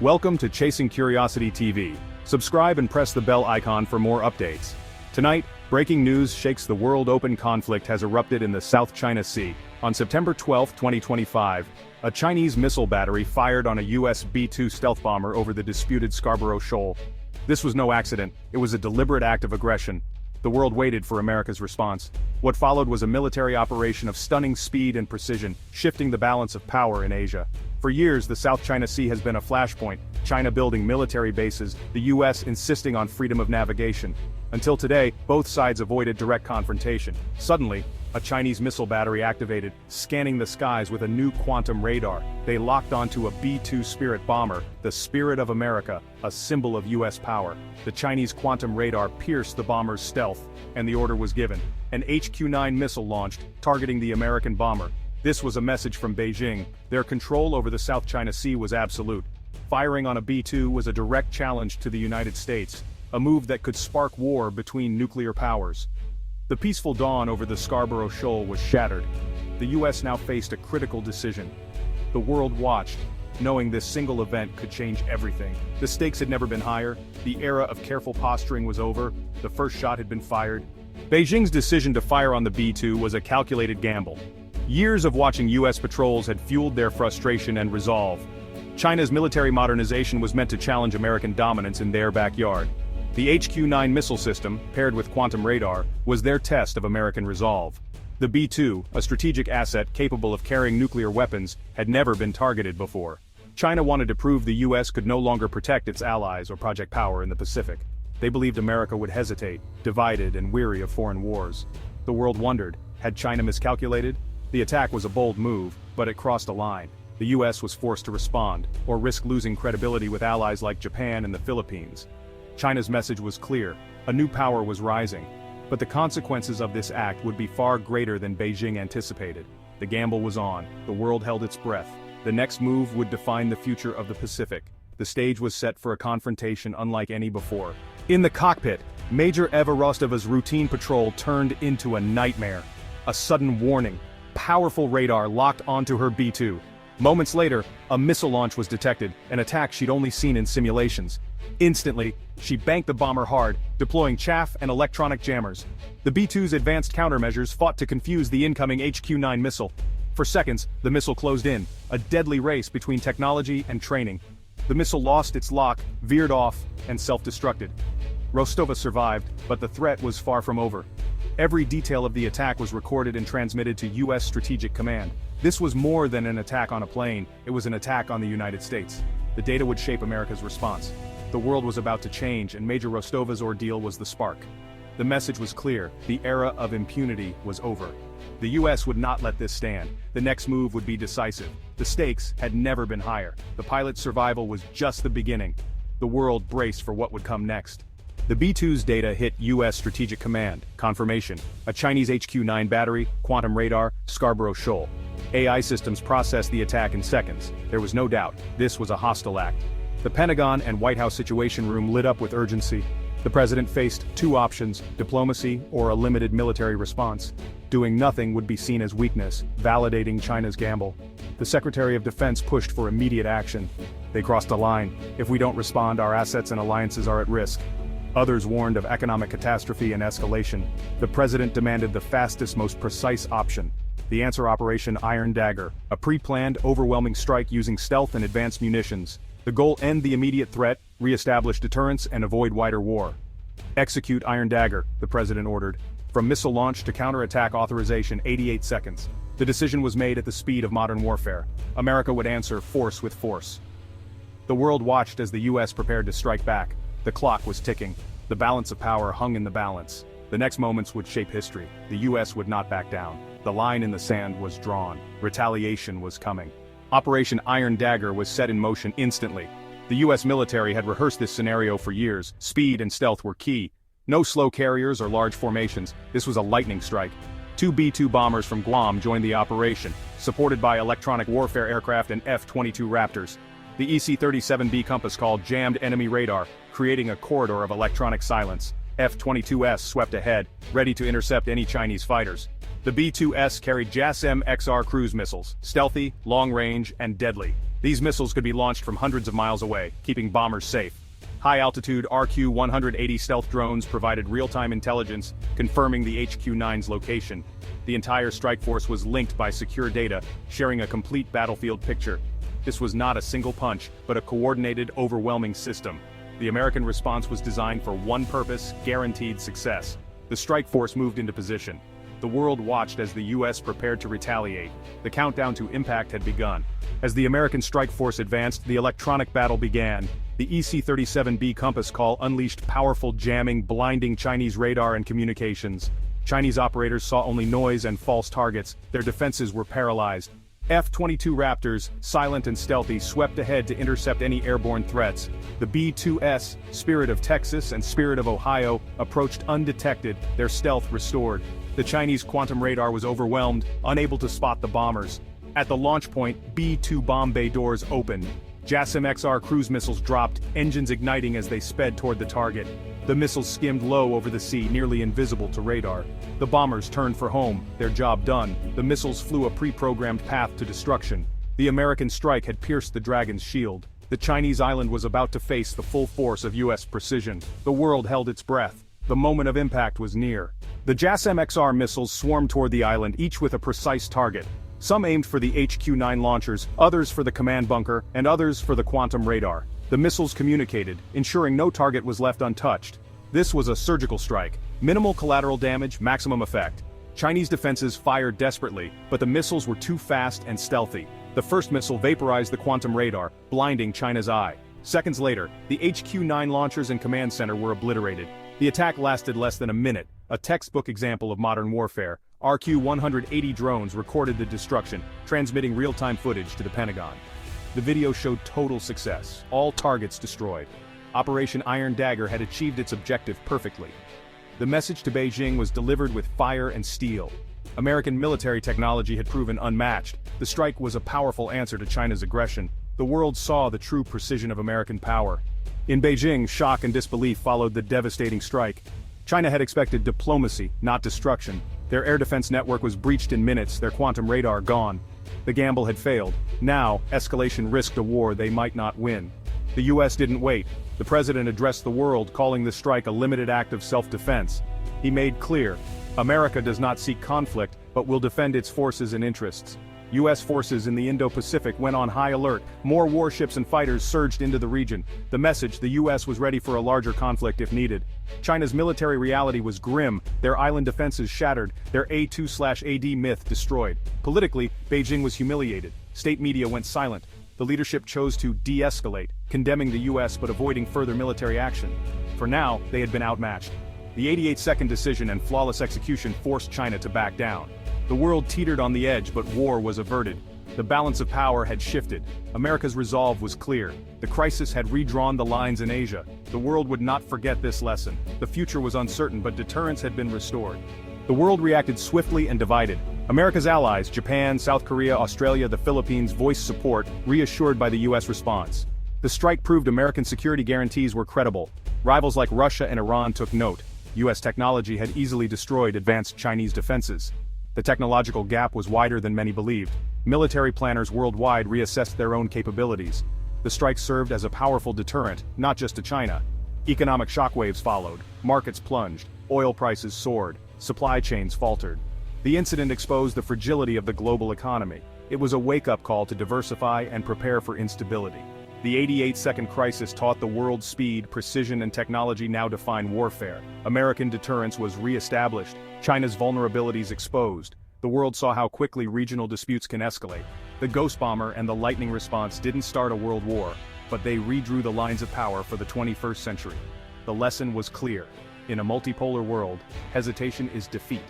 Welcome to Chasing Curiosity TV. Subscribe and press the bell icon for more updates. Tonight, breaking news shakes the world. Open conflict has erupted in the South China Sea. On September 12, 2025, a Chinese missile battery fired on a U.S. B-2 stealth bomber over the disputed Scarborough Shoal. This was no accident, it was a deliberate act of aggression. The world waited for America's response. What followed was a military operation of stunning speed and precision, shifting the balance of power in Asia. For years, the South China Sea has been a flashpoint, China building military bases, the US insisting on freedom of navigation. Until today, both sides avoided direct confrontation. Suddenly, a Chinese missile battery activated, scanning the skies with a new quantum radar. They locked onto a B-2 Spirit bomber, the Spirit of America, a symbol of US power. The Chinese quantum radar pierced the bomber's stealth, and the order was given. An HQ-9 missile launched, targeting the American bomber. This was a message from Beijing. Their control over the South China Sea was absolute. Firing on a B-2 was a direct challenge to the United States, a move that could spark war between nuclear powers. The peaceful dawn over the Scarborough Shoal was shattered. The US now faced a critical decision. The world watched, knowing this single event could change everything. The stakes had never been higher, the era of careful posturing was over, the first shot had been fired. Beijing's decision to fire on the B-2 was a calculated gamble. Years of watching US patrols had fueled their frustration and resolve. China's military modernization was meant to challenge American dominance in their backyard. The HQ-9 missile system, paired with quantum radar, was their test of American resolve. The B-2, a strategic asset capable of carrying nuclear weapons, had never been targeted before. China wanted to prove the US could no longer protect its allies or Project Power in the Pacific. They believed America would hesitate, divided and weary of foreign wars. The world wondered, had China miscalculated? The attack was a bold move, but it crossed a line. The US was forced to respond, or risk losing credibility with allies like Japan and the Philippines. China's message was clear, a new power was rising. But the consequences of this act would be far greater than Beijing anticipated. The gamble was on, the world held its breath. The next move would define the future of the Pacific. The stage was set for a confrontation unlike any before. In the cockpit, Major Eva Rostova's routine patrol turned into a nightmare. A sudden warning, powerful radar locked onto her B-2. Moments later, a missile launch was detected, an attack she'd only seen in simulations. Instantly, she banked the bomber hard, deploying chaff and electronic jammers. The B-2's advanced countermeasures fought to confuse the incoming HQ-9 missile. For seconds, the missile closed in, a deadly race between technology and training. The missile lost its lock, veered off, and self-destructed. Rostova survived, but the threat was far from over. Every detail of the attack was recorded and transmitted to US Strategic Command. This was more than an attack on a plane, it was an attack on the United States. The data would shape America's response. The world was about to change, and Major Rostova's ordeal was the spark. The message was clear, the era of impunity was over. The US would not let this stand. The next move would be decisive. The stakes had never been higher. The pilot's survival was just the beginning. The world braced for what would come next. The B-2's data hit US Strategic Command. Confirmation: a Chinese HQ-9 battery, quantum radar, Scarborough Shoal. AI systems processed the attack in seconds. There was no doubt, this was a hostile act. The Pentagon and White House Situation Room lit up with urgency. The president faced two options, diplomacy or a limited military response. Doing nothing would be seen as weakness, validating China's gamble. The Secretary of Defense pushed for immediate action. They crossed a line. If we don't respond, our assets and alliances are at risk. Others warned of economic catastrophe and escalation. The president demanded the fastest, most precise option. The answer: Operation Iron Dagger, a pre-planned, overwhelming strike using stealth and advanced munitions. The goal: end the immediate threat, re-establish deterrence, and avoid wider war. Execute Iron Dagger, the president ordered. From missile launch to counterattack authorization, 88 seconds. The decision was made at the speed of modern warfare. America would answer force with force. The world watched as the US prepared to strike back. The clock was ticking. The balance of power hung in the balance. The next moments would shape history. The US would not back down. The line in the sand was drawn. Retaliation was coming. Operation Iron Dagger was set in motion instantly. The US military had rehearsed this scenario for years. Speed and stealth were key. No slow carriers or large formations. This was a lightning strike. Two B-2 bombers from Guam joined the operation, supported by electronic warfare aircraft and F-22 Raptors. The EC-37B Compass call jammed enemy radar, creating a corridor of electronic silence. F-22S swept ahead, ready to intercept any Chinese fighters. The B-2S carried JASSM-XR cruise missiles, stealthy, long-range, and deadly. These missiles could be launched from hundreds of miles away, keeping bombers safe. High-altitude RQ-180 stealth drones provided real-time intelligence, confirming the HQ-9's location. The entire strike force was linked by secure data, sharing a complete battlefield picture. This was not a single punch, but a coordinated, overwhelming system. The American response was designed for one purpose: guaranteed success. The strike force moved into position. The world watched as the U.S. prepared to retaliate. The countdown to impact had begun. As the American strike force advanced, the electronic battle began. The EC-37B compass call unleashed powerful jamming, blinding Chinese radar and communications. Chinese operators saw only noise and false targets. Their defenses were paralyzed. F-22 Raptors, silent and stealthy, swept ahead to intercept any airborne threats. The B-2s, Spirit of Texas and Spirit of Ohio, approached undetected, their stealth restored. The Chinese quantum radar was overwhelmed, unable to spot the bombers. At the launch point, B-2 bomb bay doors opened. JASSM-XR cruise missiles dropped, engines igniting as they sped toward the target. The missiles skimmed low over the sea, nearly invisible to radar. The bombers turned for home, their job done. The missiles flew a pre-programmed path to destruction. The American strike had pierced the Dragon's shield. The Chinese island was about to face the full force of U.S. precision. The world held its breath. The moment of impact was near. The JASSM-XR missiles swarmed toward the island, each with a precise target. Some aimed for the HQ-9 launchers, others for the command bunker, and others for the quantum radar. The missiles communicated, ensuring no target was left untouched. This was a surgical strike. Minimal collateral damage, maximum effect. Chinese defenses fired desperately, but the missiles were too fast and stealthy. The first missile vaporized the quantum radar, blinding China's eye. Seconds later, the HQ-9 launchers and command center were obliterated. The attack lasted less than a minute, a textbook example of modern warfare. RQ-180 drones recorded the destruction, transmitting real-time footage to the Pentagon. The video showed total success, all targets destroyed. Operation Iron Dagger had achieved its objective perfectly. The message to Beijing was delivered with fire and steel. American military technology had proven unmatched. The strike was a powerful answer to China's aggression. The world saw the true precision of American power. In Beijing, shock and disbelief followed the devastating strike. China had expected diplomacy, not destruction. Their air defense network was breached in minutes, their quantum radar gone. The gamble had failed. Now, escalation risked a war they might not win. The U.S. didn't wait. The president addressed the world, calling the strike a limited act of self-defense. He made clear, America does not seek conflict, but will defend its forces and interests. U.S. forces in the Indo-Pacific went on high alert. More warships and fighters surged into the region. The message: the U.S. was ready for a larger conflict if needed. China's military reality was grim, their island defenses shattered, their A2/AD myth destroyed. Politically, Beijing was humiliated. State media went silent. The leadership chose to de-escalate, condemning the U.S. but avoiding further military action. For now, they had been outmatched. The 88-second decision and flawless execution forced China to back down. The world teetered on the edge, but war was averted. The balance of power had shifted. America's resolve was clear. The crisis had redrawn the lines in Asia. The world would not forget this lesson. The future was uncertain, but deterrence had been restored. The world reacted swiftly and divided. America's allies, Japan, South Korea, Australia, the Philippines, voiced support, reassured by the U.S. response. The strike proved American security guarantees were credible. Rivals like Russia and Iran took note. U.S. technology had easily destroyed advanced Chinese defenses. The technological gap was wider than many believed. Military planners worldwide reassessed their own capabilities. The strike served as a powerful deterrent, not just to China. Economic shockwaves followed. Markets plunged. Oil prices soared. Supply chains faltered. The incident exposed the fragility of the global economy. It was a wake-up call to diversify and prepare for instability. The 88-second crisis taught the world speed, precision, and technology now define warfare. American deterrence was re-established. China's vulnerabilities exposed. The world saw how quickly regional disputes can escalate. The Ghost Bomber and the Lightning response didn't start a world war, but they redrew the lines of power for the 21st century. The lesson was clear. In a multipolar world, hesitation is defeat.